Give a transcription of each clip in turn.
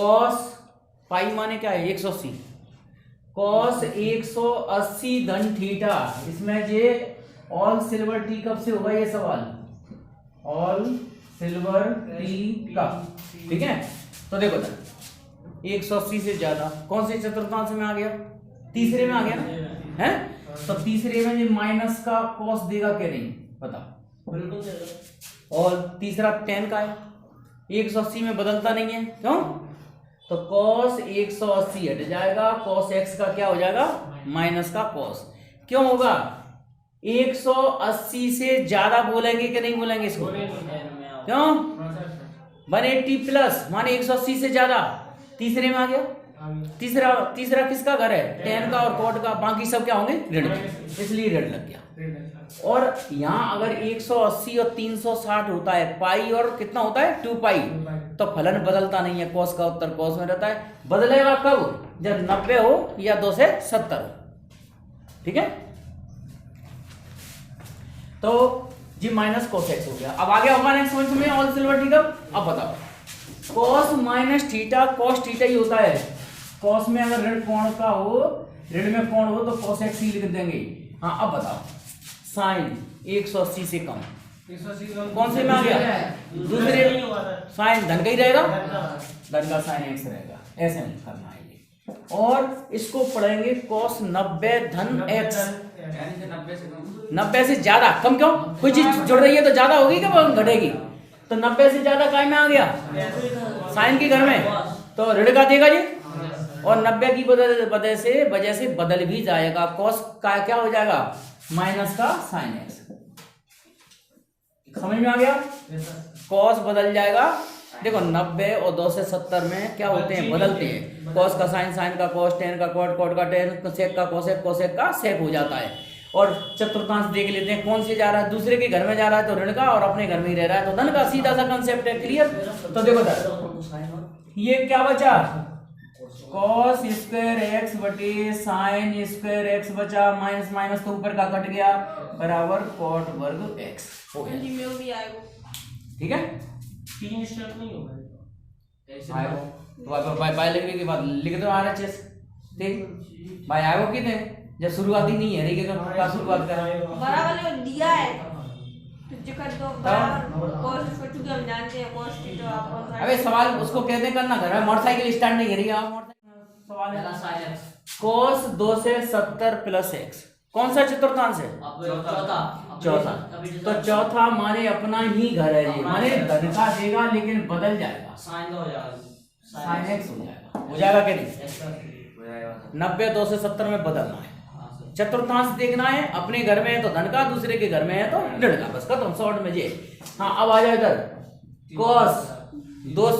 Cos pi माने क्या है 180, कॉस 180 धन थीटा। इसमें ये ऑल सिल्वर टी कप से होगा ये सवाल, ऑल सिल्वर टी कप, ठीक है। तो देखो ना 180 से ज्यादा कौन से चतुर्थांश में आ गया, तीसरे में आ गया ना, है। तो तीसरे में ये माइनस का कॉस देगा क्या, नहीं बता। और तीसरा टेन का है, 180 में बदलता नहीं है, क्यों? तो कॉस 180 हट जाएगा, कॉस एक्स का क्या हो जाएगा, माइनस का कॉस। क्यों होगा, 180 से ज्यादा बोलेंगे कि नहीं बोलेंगे इसको, क्यों? 180 प्लस माने 180 से ज्यादा, तीसरे में आ गया। तीसरा किसका घर है, टेन का और कॉट का, बाकी सब क्या होंगे ऋण के, इसलिए ऋण लग गया। और यहाँ अगर 180 और 360 होता है, पाई और कितना होता है 2 पाई, तो फलन बदलता नहीं है, कॉस का उत्तर कॉस में रहता है। बदलेगा कब, जब 90 हो या 2 से 70 हो, ठीक है। तो जी माइनस कॉस एक्स हो गया। अब आगे होगा नेक्स्ट पॉइंट में ऑल सिल्वर टी कप। अब बताओ cos minus theta, cos theta ही होता है, कॉस में अगर ऋण कोण का हो, ऋण में कोण हो तो कॉस एक्स ही लिख देंगे। हाँ अब बताओ साइन 180 से कम, कौन से में आ गया, दूसरे साइन धन का ही रहेगा, धन का साइन एक्स रहेगा, ऐसे करना है ये। और इसको पढ़ेंगे कॉस 90 धन एक्स, 90 से ज्यादा, कम क्यों, कोई चीज जुड़ रही है तो ज्यादा होगी क्या घटेगी, तो 90 से ज्यादा काय में आ गया, साइन के घर में, तो ऋण का देगा जी। और 90 की वजह से बदल भी जाएगा, कॉस का क्या हो जाएगा, माइनस का साइन एक्स। समझ में आ गया, कॉस बदल जाएगा। देखो 90 और 2 से 70 में क्या होते हैं, बदलते हैं, कॉस का साइन, साइन का कॉस, टेन का कॉट, कॉट का टेन, सेक का कोसेक, कोसेक का सेक हो जाता है। और चतुर्थांश देख लेते हैं, कौन से जा रहा है, दूसरे के घर में जा रहा है तो ऋण का, और अपने घर में ही रह रहा है तो धन का, सीधा सा कंसेप्ट है, क्लियर। तो देखो ये क्या बचा, कॉस स्क्वायर एक्स बटे साइन स्क्वायर एक्स बचा, माइनस माइनस तो ऊपर का कट गया, बराबर कॉट वर्ग एक्स हो गया, ठीक है। 3 स्टेप नहीं होगा, तो बाय लिखने के बाद लिख दो RHS, ठीक भाई आयो कितने, जब शुरुआती नहीं है नहीं का शुरुआत कर बराबर दिया है तो कर दो बराबर, cos इसको चूंकि हम जानते हैं cos थीटा आप, अबे सवाल उसको कहते करना, घर में मोटरसाइकिल स्टार्ट नहीं करी आप, सवाल है cos 2 से 70 प्लस एक्स, कौन सा चतुर्थांश है, चौथा। तो चौथा माने अपना ही घर है जी, माने धन का देगा लेकिन बदल जाएगा, साइन का हो जाएगा, साइन एक्स हो जाएगा कि नहीं, 90 2 से 70 में बदलना है, चतुर्थांश देखना है, अपने घर में है तो धन का, दूसरे के घर में है तो ऋण का, बस खत्म शॉर्ट में जी। हाँ अब आ जाए इधर cos 2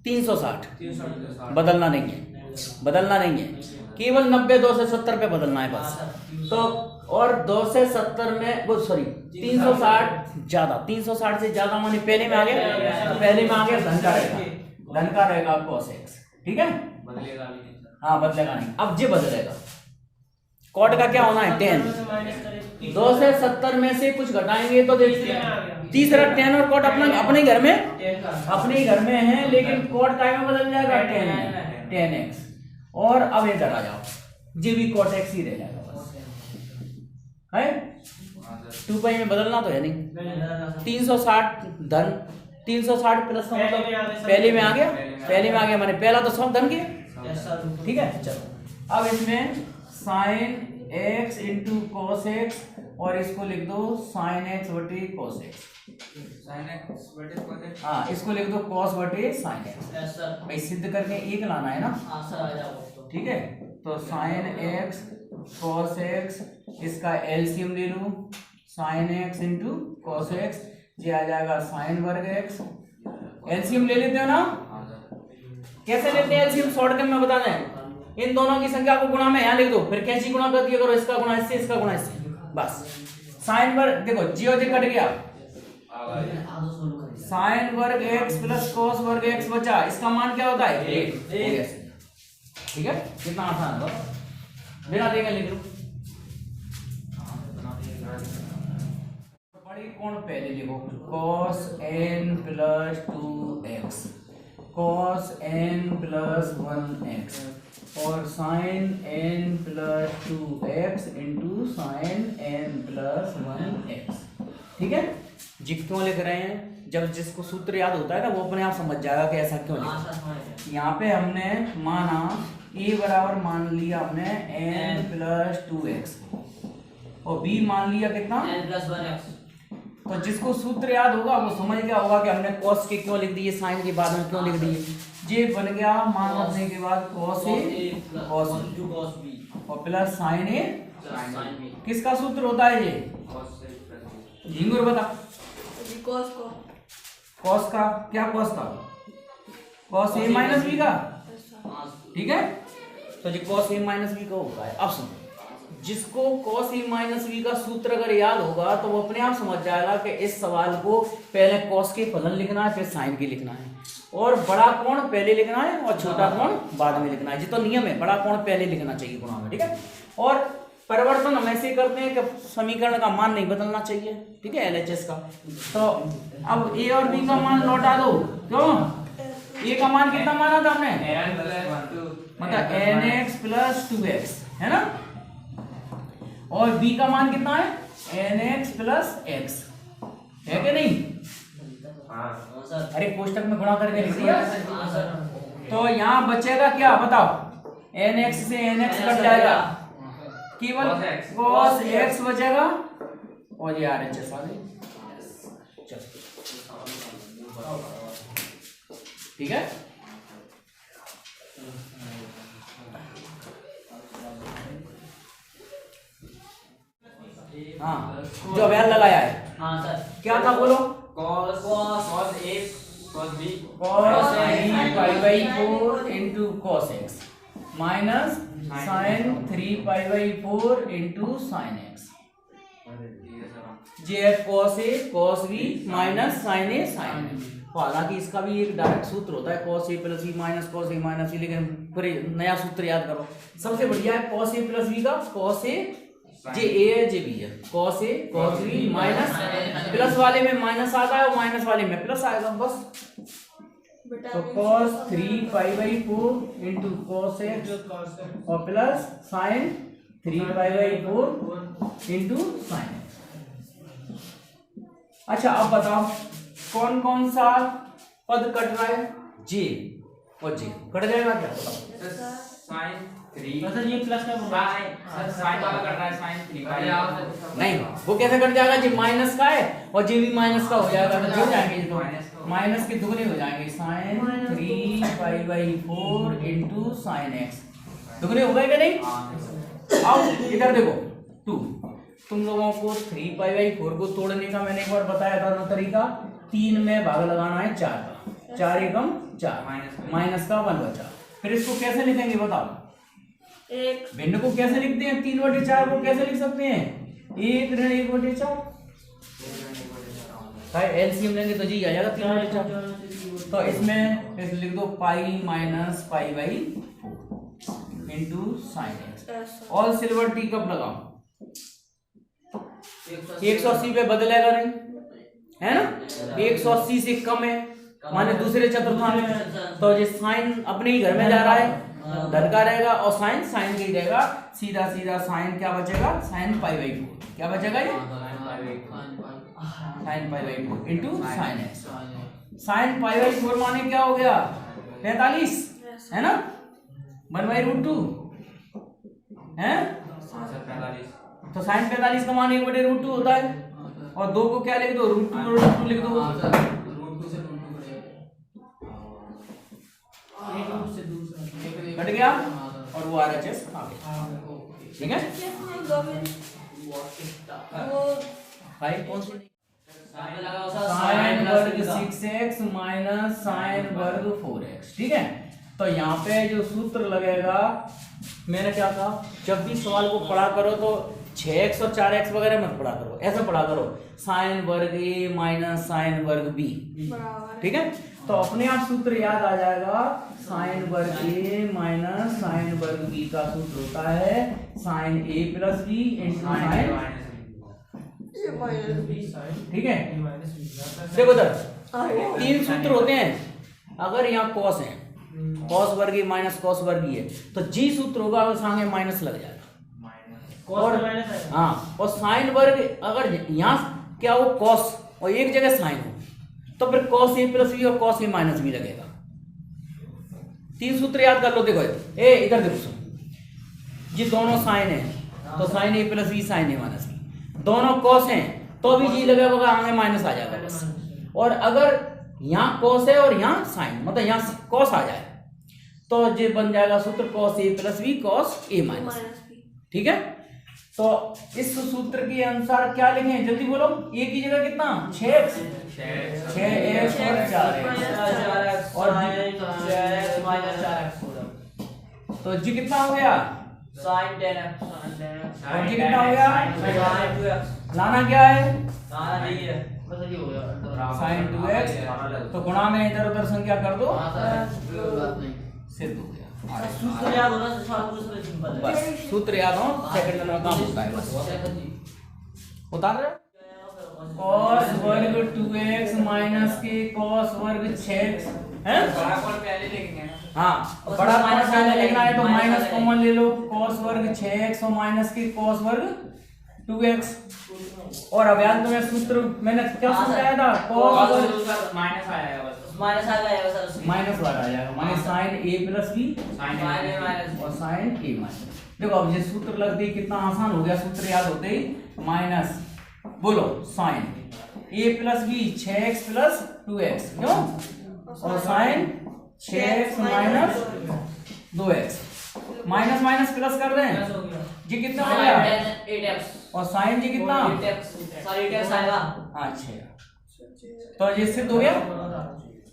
360, बदलना नहीं है, बदलना नहीं है, केवल 90 2 से 70 पे बदलना है बस। तो और 2 से 70 में वो सॉरी 360 ज्यादा, 360 से ज्यादा माने पहले में आ गया, तो पहले में आ गया धन का रहेगा, धन का रहेगा cos x, ठीक है, बदलेगा नहीं, हाँ बदलेगा नहीं। अब ये बदलेगा, कॉट का क्या होना है 10, 2 से 70 में से कुछ घटाएंगे तो देखते हैं, तीसरा 10 और कॉट अपने घर में, अपने घर में है, लेकिन कॉट काय में बदल जाएगा 10x। और अब इधर आ जाओ, ये भी cot x ही रह जाएगा बस, है 2 पाई में बदलना तो है नहीं, 360 धन 360 प्लस का मतलब पहले में आ गया, पहले में आ गया माने पहला तो सब धन के, ठीक है। चलो अब इसमें sine x into cos x, और इसको लिख दो साइन x बटे कॉस एक्स, हाँ इसको लिख दो cos बटे साइन एक्स, भाई सिद्ध करके एक लाना है ना, ठीक है। तो साइन x cos x, इसका एलसीएम ले लो, sine x into cos x, ये आ जाएगा साइन वर्ग x, एलसीएम ले लेते हो ना, कैसे लेते हैं एलसीएम, शॉर्टकट में बता दें, इन दोनों की संख्या को गुणा में यहाँ लिख दो, फिर कैसी गुणा कर दिया करो, इसका गुणा इससे, इसका गुणा इससे, बस। साइन वर्ग देखो जीरो जी कट गया, साइन वर्ग x प्लस cos वर्ग x बचा, इसका मान क्या होता है 1, ठीक है। कितना आसान है, बिना देखे लिख लो, बड़ी कोण पहले लिखो, cos n plus 2x, cos n plus 1x और sin n plus 2x into sine n plus 1x। ठीक है, जी क्यों लिख रहे हैं? जब जिसको सूत्र याद होता है ना वो अपने आप समझ जाएगा कि ऐसा क्यों लिखा। यहाँ पे हमने माना a बराबर मान लिया हमने n प्लस 2x और b मान लिया कितना n प्लस 1x। तो जिसको सूत्र याद होगा वो समझ गया होगा कि हमने cos के क्यों लिख दिए, साइन के बाद में क्यों लिख दिए। ये बन गया मान रखने के बाद cos a cos b और plus sign a sin b। किसका सूत्र होता है ये? झिंगुर बता। cos को cos का क्या? cos का cos a माइनस b का। ठीक है, तो जी cos a माइनस b का होता है। अब सुनो, जिसको cos a माइनस b का सूत्र अगर याद होगा तो वो अपने आप समझ जाएगा कि इस सवाल को पहले cos के फलन लिखना है, फिर साइन के लिखना है, और बड़ा कोण पहले लिखना है और छोटा कोण बाद में लिखना है। ये तो नियम है, बड़ा कोण पहले लिखना चाहिए गुणा में। ठीक है, और परिवर्तन हम ऐसे करते हैं कि समीकरण का मान नहीं बदलना चाहिए। ठीक है, LHS का। तो अब a और b का मान लौटा दो। क्यों? a का मान कितना माना था हमने? मतलब nx प्लस 2x है ना, और b का मान कितना है? nx प्लस x है कि नहीं? अरे कोष्टक में गुणा करके लिख दिया। तो यहाँ बचेगा क्या बताओ? nx से nx कट जाएगा, केवल cos x बचेगा और ये RHS आ गई। ठीक है, हाँ जो अभ्यास लगाया है। हाँ सर, क्या था बोलो? cos a cos b cos a pi by 4 into cos x minus sine 3 pi by 4 into sine x। जे cos a cos b minus sine a sine b। हालांकि इसका भी एक डायरेक्ट सूत्र होता है cos a plus b minus cos a minus b, लेकिन फिर नया सूत्र याद करो। सबसे बढ़िया है cos a प्लस b का, cos a जे a है जे b है, cos a cos b minus, plus वाले में माइनस आता है और माइनस वाले में प्लस आएगा बस। तो cos 3 pi by 4 into cos x और plus sign 3 pi by 4 into sine x। अच्छा अब बताओ कौन कौन सा पद कट रहा है? जे और जे कट जाएगा क्या? बताओ। sin 3 सर ये प्लस का sin वाला कट रहा है, sin 3 नहीं, वो कैसे कट जाएगा? जी माइनस का है और जे भी माइनस का हो जाएगा तो जुड़ जाएंगे, तो माइनस के दुगने हो जाएंगे। Sine 3 pi by 4 into sine x दुगने हो गए क्या नहीं? अब इधर देखो 2, तुम लोगों को 3 पाई बाई 4 को तोड़ने का मैंने एक बार बताया था ना तरीका। 3 में भाग लगाना है 4 का, 4 एकम 4 माइनस का 1 बचा। फिर इसको कैसे लिखेंगे बताओ? एक भिन्न को कैसे लिखते हैं? 3/4 को कैसे लिख सकते हैं? 1 ऋण 1/4। एलसीएम लेंगे तो जी आ जाएगा 3/4। तो इसमें इस लिख दो pi minus pi by 4 into sine x. All silver tea cup लगाओ, 180 पे बदलेगा नहीं है ना, 180 से कम है माने दूसरे चतुर्थांश में, तो ये साइन अपने ही घर में जा रहा है, धन का रहेगा और साइन साइन का ही रहेगा। सीधा सीधा साइन क्या बचेगा? साइन पाई बाई 4 क्या बचेगा? ये sine pi by 4 into sine x. Sine pi by 4 माने क्या हो गया? 45 है ना, 1/√2 है। तो साइन 45 का मान 1/√2 होता है, और 2 को क्या लिख दो? √2 लिख दो। कट गया और वो RHS आ गया। ठीक है, भाई कौन सी? साइन वर्ग 6x माइनस साइन वर्ग 4x। ठीक है, तो यहाँ पे जो सूत्र लगेगा, मैंने क्या कहा, जब भी सवाल को पढ़ा करो तो 6x और 4x वगैरह मत पढ़ा करो, ऐसा पढ़ा करो साइन वर्ग a माइनस साइन वर्ग b। ठीक है, तो अपने आप सूत्र याद आ जाएगा। साइन वर्ग a माइनस साइन वर्ग b का सूत्र होता है sine a plus b into sine. ठीक है, देखो इधर 3 सूत्र होते हैं, अगर यहाँ कॉस है, कॉस वर्गीय माइनस कॉस वर्गीय है, तो जी सूत्र होगा उस आगे माइनस लग जाएगा। और हाँ, और साइन वर्ग अगर यहाँ क्या हो कॉस और एक जगह साइन हो, तो फिर कॉस ए प्लस बी और कॉस ए माइनस बी लगेगा। 3 सूत्र याद कर लो। देखो ए इधर देखो सुन, जी दोनों साइन है तो साइन ए प्लस बी साइन ए माइनस बी, दोनों कॉस हैं तो भी जी लगेगा, आगे माइनस आ जाएगा बस। और अगर यहाँ कॉस है और यहाँ साइन, मतलब यहाँ कॉस आ जाए तो ये बन जाएगा सूत्र cos A plus B cos A minus B. ठीक है, तो इस सूत्र के अनुसार क्या लिखें, जल्दी बोलो। ए की जगह कितना 6x और 4x और तो जी कितना हो गया sin 10x और जी कितना हो गया, लाना क्या है sin 2x, तो गुणा में इधर उधर संख्या कर दो, सिद्ध हो गया। सूत्र याद होना से सब कुछ सिंपल है। बस सूत्र याद हो, सेकंड में काम होता है बस। उतार रहे cos वर्ग 2x माइनस के cos वर्ग 6x है, बड़ा कॉल पहले लिखेंगे। हाँ बड़ा माइनस पहले लिखना है तो माइनस कॉमन ले लो, cos वर्ग 6x और माइनस के cos वर्ग 2x। और अब याद तुम्हें सूत्र मैंने क्या समझाया था, cos वर्ग माइनस आएगा बस, माइनस आ जाएगा सर, माइनस वाला आ जाएगा, minus sin a plus b minus और sin a माइनस। देखो अब ये सूत्र लग दी, कितना आसान हो गया, सूत्र याद होते ही माइनस बोलो sin a plus b 6x plus 2x क्यों, और sin 6x minus 2x, minus minus plus कर दें, जी कितना हो गया 8x और sin जी कितना 8x आएगा। अच्छा तो ये सिद्ध हो गया,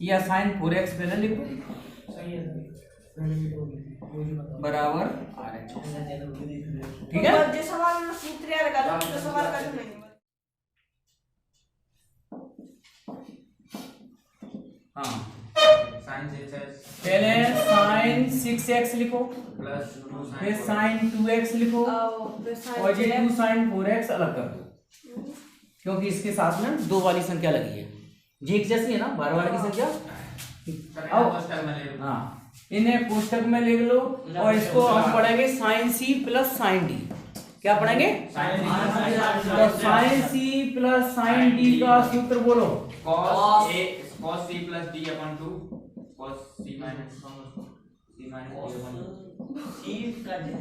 या sin 4x पहले लिख दो बराबर RH। ठीक है, जो सवाल में सूत्र याद कर लो, तो सवाल कर नहीं। हाँ sin 6x पहले sin 6x लिखो, प्लस 2 फिर sin 2x लिखो और ये 2 sin 4x अलग कर दो, क्योंकि इसके साथ में 2 वाली संख्या लगी है, जी एक जैसी है ना 12 वाली की संख्या। अब हाँ इन्हें पुस्तक में लिख लो और इसको हम पढ़ेंगे sin c plus sin d। क्या पढ़ेंगे, तो sin c plus sin d का सूत्र बोलो, cos c plus d upon 2 cos c minus d upon 2 c का दे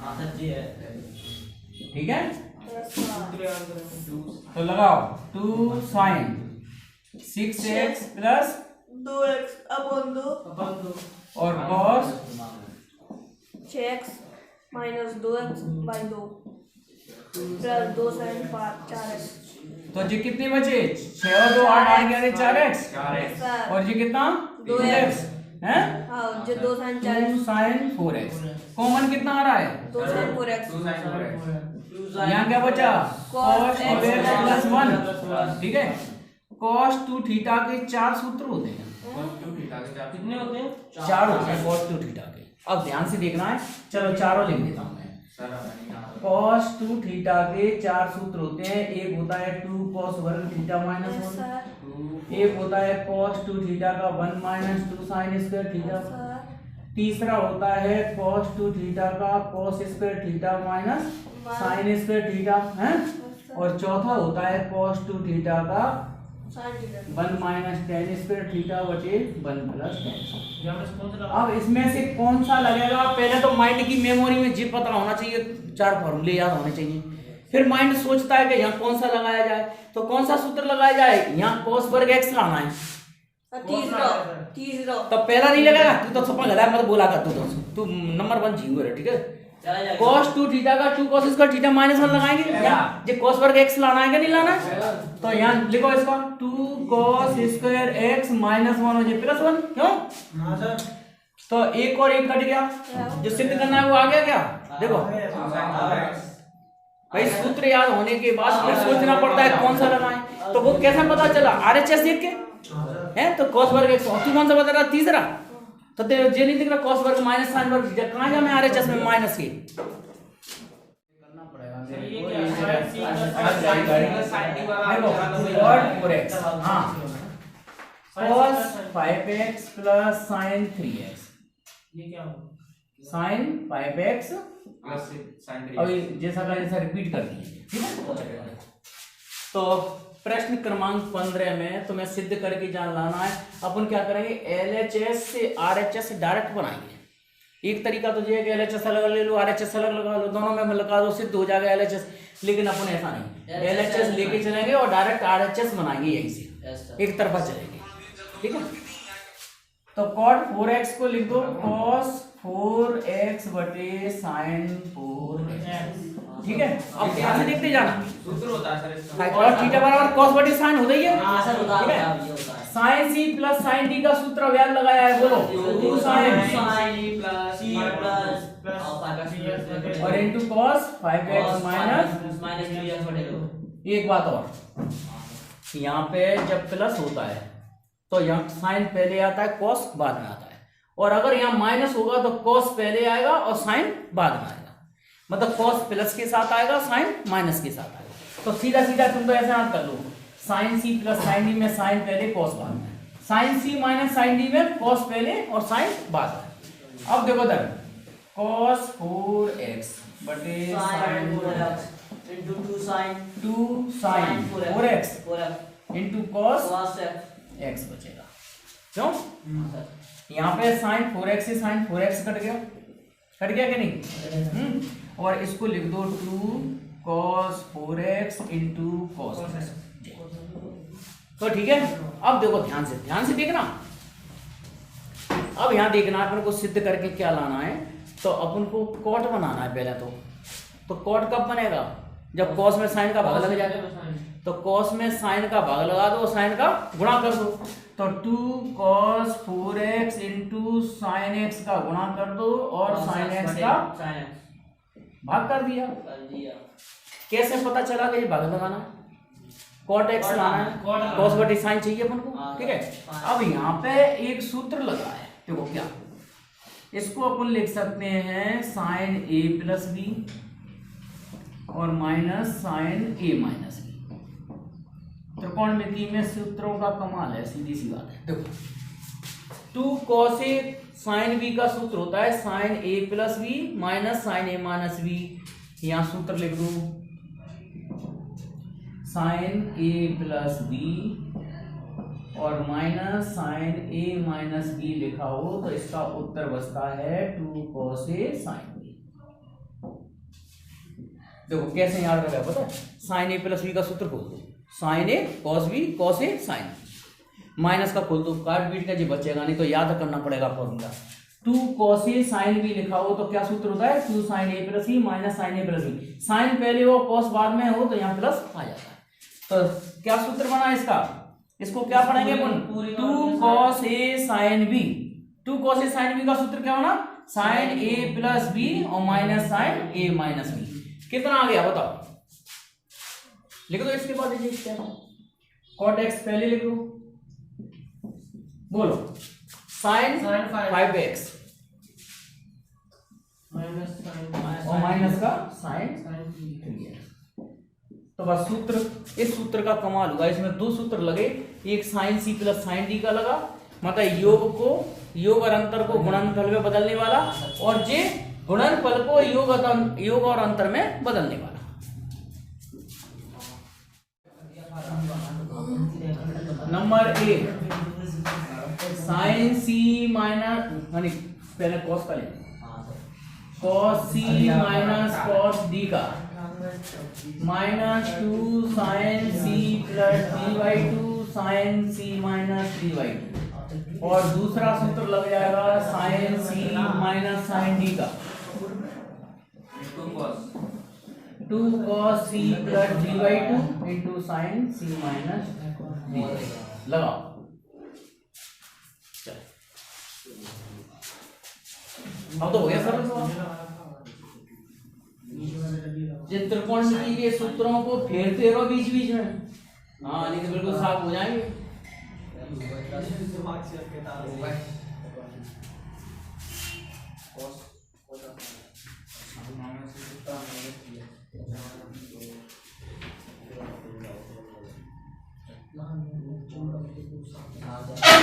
हां सच्ची है। ठीक है, तो लगाओ 2 sin 6x प्लस 2x अपन 2 और cos 6x minus 2x by 2 plus 2 sin 4x। तो जी कितनी बचे 6 और 2 8 आ गया 4x सर और जी कितना 2x हैं, हाँ जो 2 sin 2 4x sin 4x, common कितना आ रहा है 2 sin 4x, यहाँ क्या बचा cos 2x प्लस 1। ठीक है, cos 2 थीटा के 4 सूत्र होते हैं, कितने होते हैं 4 होते हैं cos 2 थीटा के। अब ध्यान से देखना है, चलो चारों लिख देता हूँ मैं। cos 2 थीटा के 4 सूत्र होते हैं, एक होता है 2 cos वर्ग थीटा माइनस 1, एक होता है cos 2 थीटा का 1 माइनस 2 sin स्क्वायर थीटा, तीसरा होता है cos 2 थीटा का cos square theta minus sin square theta है, और चौथा होता है cos 2 थीटा का 1 माइनस tan स्क्वायर थीटा बटे 1 प्लस tan। अब इसमें से कौन सा लगेगा, पहले तो माइंड की मेमोरी में जी पता होना चाहिए, 4 फॉर्मूले याद होने चाहिए, फिर माइंड सोचता है कि यहाँ कौन सा लगाया जाए, तो कौन सा सूत्र लगाया जाए, यहाँ cos वर्ग x लाना है, तीसरा तो पहला नहीं लगाया, तू तो सपना गधा मत बोला कर, तू नंबर 1 झिंगुर है। ठीक है, cos 2 थीटा का 2 cos स्क्वायर थीटा माइनस 1 लगाएंगे, ये cos वर्ग x लाना है कि नहीं लाना है, तो यहाँ लिखो इसका 2 cos स्क्वायर x माइनस 1 हो जाए प्लस 1, क्यों, तो एक और एक कट गया, जो सिद्ध करना है वो आ गया क्या, देखो भाई सूत्र याद होने के बाद फिर सोचना पड़ता है कौन सा लगाएं, तो वो कैसा पता चला RHS देख के है, तो cos वर्ग x, तू कौन सा बता रहा तीसरा, तो ये नहीं दिख रहा cos वर्ग माइनस sin वर्ग, कहाँ गया मैं RHS में माइनस के करना पड़ेगा, देखो cot 4x, हाँ cos 5x plus sign 3x, ये क्या होगा? साइन 5x प्लस साइन 3 अभी जैसा का जैसा रिपीट कर दिए, ठीक है। तो प्रश्न क्रमांक 15 में तुम्हें सिद्ध करके जान लाना है। अपन क्या करेंगे, LHS से RHS डायरेक्ट बनाएंगे। एक तरीका तो ये है कि LHS अलग ले लो, RHS अलग लगा लो, दोनों में लगा दो, सिद्ध हो जाएगा LHS। लेकिन अपन ऐसा नहीं, LHS लेके चलेंगे और डायरेक्ट RHS बनाएंगे, यहीं से एक तरफा चलेंगे, ठीक है। तो cot 4x को लिख दो cos 4x बटे sin 4x, ठीक है। अब ध्यान से देखते जाना, सूत्र होता है सर इसका। cos थीटा बराबर cos बटे sin होता ही है, हाँ सर होता ठीक है, है। ये होता है। sin c plus sin d का सूत्र याद लगाया है, बोलो 2 sin sin plus c plus और into cos 5x minus. Minus 3x बटे 2। एक बात और, यहाँ पे जब प्लस होता है तो यहाँ साइन पहले आता है, cos बाद में आता है, और अगर यहाँ माइनस होगा तो cos पहले आएगा और साइन बाद में आएगा। मतलब cos प्लस के साथ आएगा, साइन माइनस के साथ आएगा। तो सीधा सीधा तुम तो ऐसे याद कर लो, sine C plus sine D में साइन पहले cos बाद में, sine C minus sine D में cos पहले और साइन बाद में। अब देखो इधर cos 4x बटे sine 4x into 2 sin 2 sin 4x 4x into cos cos x बचेगा। क्यों? यहाँ पे sin 4x से sin 4x कट गया कि नहीं? और इसको लिख दो 2 cos 4x into cos x। तो ठीक है। अब देखो ध्यान से देखना। अब यहाँ देखना अपन को सिद्ध करके क्या लाना है। तो अपन को cot बनाना है पहले तो cot कब बनेगा, जब cos में sin का भाग लग जाएगा। तो cos में sin का भाग लगा दो, sin का गुणा कर दो। तो 2 cos 4x into sine x का गुणा कर दो और sin x का भाग कर दिया। कैसे पता चला कि ये भाग लगाना है, cot x लाना है, cos बटे sin चाहिए अपन को, ठीक है। अब यहाँ पे एक सूत्र लगा है, देखो क्या, इसको अपन लिख सकते हैं sin a प्लस बी और minus sin a minus B. त्रिकोणमिति में सूत्रों का कमाल है, सीधी सी बात है। देखो 2 cos a sin b का सूत्र होता है sin a plus B minus sin a minus B. यहाँ सूत्र लिख दो sin a प्लस बी और minus sin a minus B लिखा हो तो इसका उत्तर बचता है 2 cos a sin b। देखो कैसे याद रखा है पता है, sin a प्लस बी का सूत्र खोल दो, sin a cos b cos a sin minus का खोल दो, काट बीट का जी बचेगा, नहीं तो याद करना पड़ेगा formula. 2 cos a sin b लिखा हो तो क्या सूत्र होता है 2 sin a plus b minus sin a plus b। Sine पहले हो cos बाद में हो तो यहाँ प्लस आ जाता है। तो क्या सूत्र बना इसका, इसको क्या पढ़ेंगे अपन 2 cos a sin b। 2 cos a sin b का सूत्र क्या बना sin a प्लस b और minus sin a minus b। कितना आ गया बताओ, लिख दो। इसके बाद क्या cot x पहले लिख दो, बोलो sin 5x और माइनस का sin 3x। तो बस सूत्र, इस सूत्र का कमाल हुआ, इसमें 2 सूत्र लगे, एक sin c plus sin d का लगा, मतलब योग और अंतर को गुणनफल में बदलने वाला, और जे गुणनफल को योग और अंतर में बदलने वाला। नंबर 1 sin c माइनस पहले cos का ले, cos c minus cos d का minus 2 sin c plus d/2 sin c minus d/2, और दूसरा सूत्र लग जाएगा sin c minus sin d का 2 cos c plus d/2 into sin c minus d। लगाओ, अब तो हो गया सर। जिन त्रिकोणमिति के सूत्रों को फेरते रहो बीच बीच में, हाँ नहीं तो बिल्कुल साफ हो जाएंगे। हाँ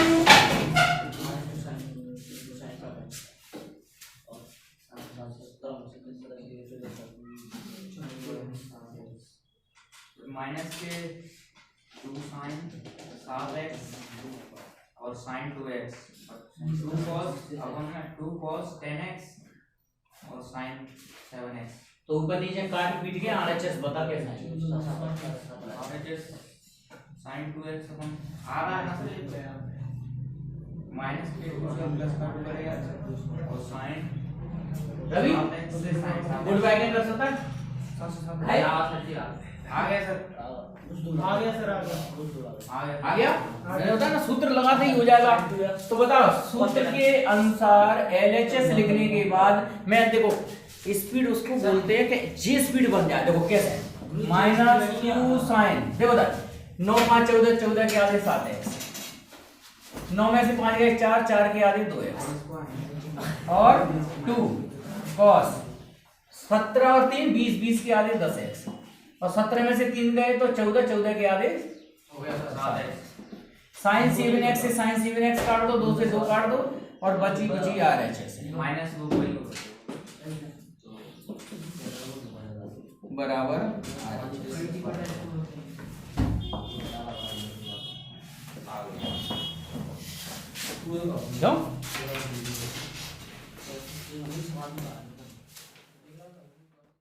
माइनस के 2 साइन 7x और साइन 2x 2 cos अपन में 2 cos 10x और साइन 7x। तो ऊपर नीचे काट पीट के आरएचएस बता कैसे है RHS साइन 2x अपन आ रहा है ना माइनस के प्लस का करेगा और साइन रवि गुड बैक कर सकता है है आ गया सर आ गया मैंने बताया ना सूत्र लगाते ही हो जाएगा। तो बताओ सूत्र के अनुसार एलएचएस लिखने के बाद मैं देखो स्पीड उसको बोलते हैं कि जे स्पीड बन जाए। देखो कैसे -2 साइन देखो 9 5 14 14 के आधे 7x 9 में से 5 गए 4 4 के आधे 2x और 2 cos 17 और 3 20 20 के आधे 10x और 17 में से 3 गए तो 14 14 के आधे हो गया सर 7x साइन 7x से साइन 7x काट दो 2 से 2 काट दो और बची बची RHS माइनस 2 वही होगा बराबर जाओ